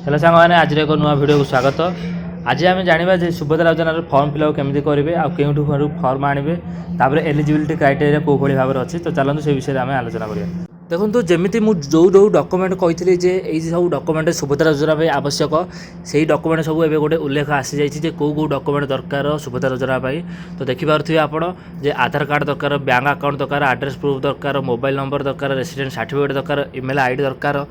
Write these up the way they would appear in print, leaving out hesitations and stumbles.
Hello सांग मैंने आज एक नुआ वीडियो को स्वागत। आज आम जाना जे सुभद्रा योजनार फॉर्म फिलअप केमी करेंगे आउठू फॉर्म आने तापर एलिजिबिलिटी क्राइटेरिया कौ भाई भाव अच्छी तो चलते से विषय में आलोचना करिया। देखो जमी मुझे जो डॉक्यूमेंट कही जे सब डॉक्यूमेंट सुभद्रा योजना आवश्यक से ही डॉक्यूमेंट सब एवं गोटे उल्लेख आसी जाइए कौ डॉक्यूमेंट दरकार सुभद्रा योजना तो देखिपे आप आधार कार्ड दरकार, बैंक अकाउंट दरकार, एड्रेस प्रूफ दरकार, मोबाइल नंबर दरकार, रेसिडेंट सर्टिफिकेट दरकार, ईमेल आईडी दरकार।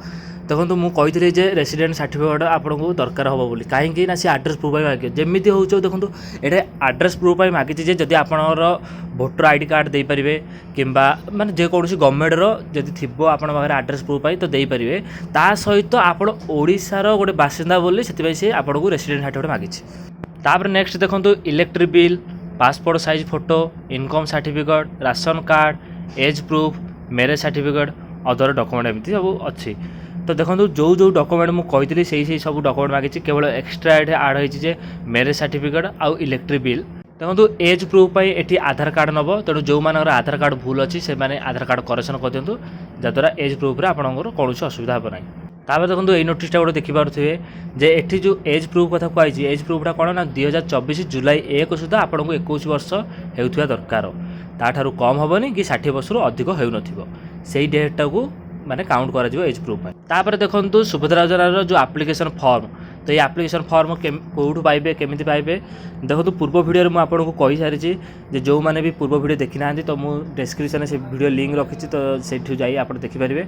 देखो मुझे जे रेसिडेंट सर्टिफिकेट आपको दरकार हम बोली कहीं ना सी एड्रेस प्रूफ मागे जमी हो देखो ये एड्रेस प्रूफ मागिचे जदि आप भोटर आईडी कार्ड दे पारे कि माने जेकोसी गवर्नमेंट जदि थी आप एड्रेस प्रूफ तो दे पारे ता सहित आप ओडिशार गोटे बासिंदा बोली से आपको रेसिडेंट सर्टिफिकेट मागिचे। नेक्स्ट देखो electric bill, passport size photo, income certificate, ration card, age proof, marriage certificate, other document एमती सब अच्छी। तो देखो जो डॉक्यूमेंट मुझे कही से सब डॉक्यूमेंट मागिचे केवल एक्सट्रा ये आड होती मैरेज सर्टिफिकेट आउ इलेक्ट्रिक बिल। देखो एज प्रूफ ये आधार कार्ड नब तेणु जो मानकर आधार कार्ड भूल अच्छी से आधार कार्ड करेक्शन कर दिंतु जद्वारा एज प्रूफ रे आपंकर कौन असुविधा हे ना। तापर देखो ये नोटिसटा गोटे देखिपे जे एठी जो एज प्रूफ कथा कही एज प्रूफटा कौन ना 2024 जुलाई 1 सुधा आपको 21 वर्ष होता दरकार ताठू कम हेनी कि 60 वर्ष अधिक हो न डेटा को माने काउंट कर एज प्रूफ। तापर देखो सुभद्रा योजनार जो एप्लिकेशन फॉर्म तो ये एप्लिकेशन फॉर्म कौटू पाइबे केमी पाइबे देखो पूर्व वीडियो में आपको कही सारी जो मैंने भी पूर्व वीडियो देखी ना तो मुझे डिस्क्रिप्शन से वीडियो लिंक रखी तो से जाई आप देखिपारे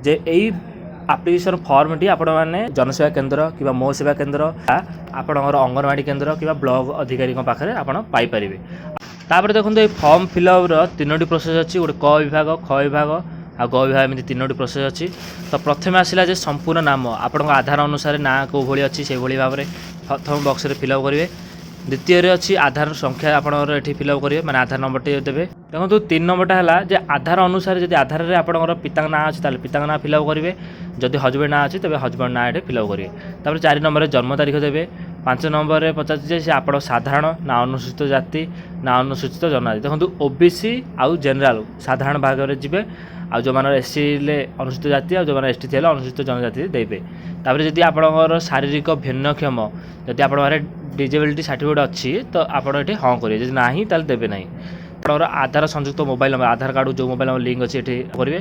जे यही एप्लिकेशन फॉर्म टी आपण मैंने जनसेवा केन्द्र कि मो सेवा केन्द्र आपणकर अंगनवाड़ी केन्द्र कि ब्लॉक अधिकारी पाखे आप पाइपर। तापर देखो ये फॉर्म फिलअप तीनोटी प्रोसेस अच्छी गोटे क विभाग, ख विभाग आ ग विभाग एमती तीनोटी प्रोसेस अच्छी। तो प्रथम आसला जे संपूर्ण नाम आपण आधार अनुसार ना कौ भाई अच्छी से भाव में प्रथम बक्स में फिलअप करेंगे। द्वितीय अच्छी आधार संख्या आपंकर ये फिलअप करेंगे माने आधार नंबर टे देवे। देखो 3 नंबरटा है जे आधार अनुसार जब आधार में आपंकर पिता ना अच्छी ताले पिता ना फिलअप करेंगे, जदि हजबैंड ना अच्छी तेज हजबैंड ना ये फिलअप करेंगे। तापर 4 नंबर जन्म तारीख देवे। 5 नंबर में पचार से आप साधारण ना अनुसूचित जाति ना अनुसूचित जनजाति। देखो ओबीसी आउ जेनेराल साधारण भाग में जी आ जो मैंने एससी अनुसूचित जाति आ जो मैंने एसटी थे अनुसूचित जनजाति देवे। तापर जदि आपंकर शारीरिक भिन्नक्षम जदि आप डिजेबिलिटी सर्टिफिकेट अच्छी तो आप ये हाँ करेंगे, जब ना ताल देवे ना। आपंकर आधार संयुक्त मोबाइल नंबर आधार कार्ड जो मोबाइल नंबर लिंक अच्छी ये करेंगे।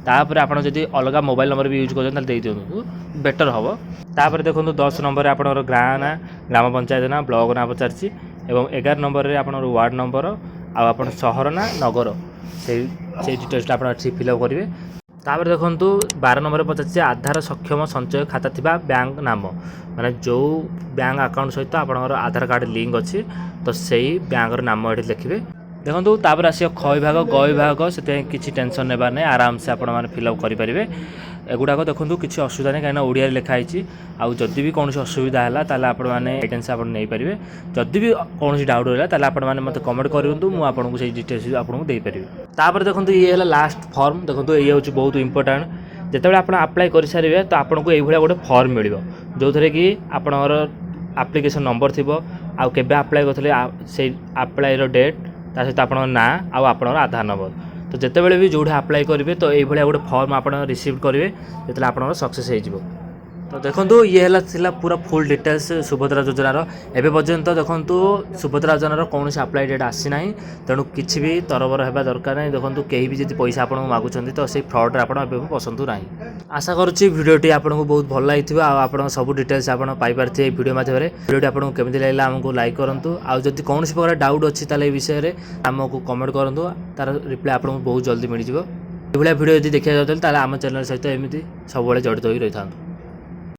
तापर आप जब अलग मोबाइल नंबर भी यूज कर दिंतु बेटर हम। तापर देखो 10 नंबर आपंकर गाँ ना ग्राम पंचायत ना ब्लॉक ना पचार और 11 नंबर में आप वार्ड नंबर आप सहर ना नगर से डिटेल्स आप फिलअप करेंगे। तापर देखो 12 नंबर पचार आधार सक्षम संचय खाता थी बैंक नाम माने जो बैंक अकाउंट सहित आपंकर आधार कार्ड लिंक अच्छी तो सही बैंक नाम ये लिखे। देखो तापर आस ख विभाग, ग विभाग से किसी टेंशन नेबार नहीं आराम से आप फिलअप करेंगे। एगुड़ाक देखो किसी असुविधा नहीं कहीं ओडिया लिखाई आदि भी कौन असुविधा है ताल आप गाइडेंस आप नहीं पारे। जदि भी कौन डाउट रहा ताल आप मत कमेंट करूँ मुझे से डिटेल्स आपको देपारि। तापर देखो ये लास्ट फॉर्म देखो ये हूँ बहुत इंपोर्टाट जिते आप अप्लाई कर सारे तो आपको ये गोटे फॉर्म मिल जो थे कि आपणर एप्लिकेशन नंबर थी आउ के अप्लाई करते से अप्लाई डेट ता सहित आप ना आउ आधार नंबर तो जितेबाला भी जो अप्लाई करेंगे तो ये गोटे फॉर्म आप रिसीव करेंगे जो आप सक्सेस हो। तो देखो ये है पूरा फुल डिटेल्स सुभद्रा योजनार एवं पर्यंत देखो सुभद्रा योजनार कौन से अप्लाई डेट आसी ना तेणु किसी भी तरबर होगा दरकार नहीं। देखो कहीं भी जब पैसा आपको मागुंट तो से फ्रॉड आप पसंद ना। आशा करुच्ची भिडियोटी आपको बहुत भल लगी आप सब डिटेल्स आप पाइपारे भिडियो मध्यम भिडियोटी आपको केमी लगे आमको लाइक करूँ आदि कौन प्रकार डाउट अच्छी ताले विषय में आमको कमेंट करूँ तार रिप्लाई आपको बहुत जल्दी मिल जाए। ये भिडियो यदि देखा जाता है आम चैनल सहित एमती सब जड़ित हो रही था।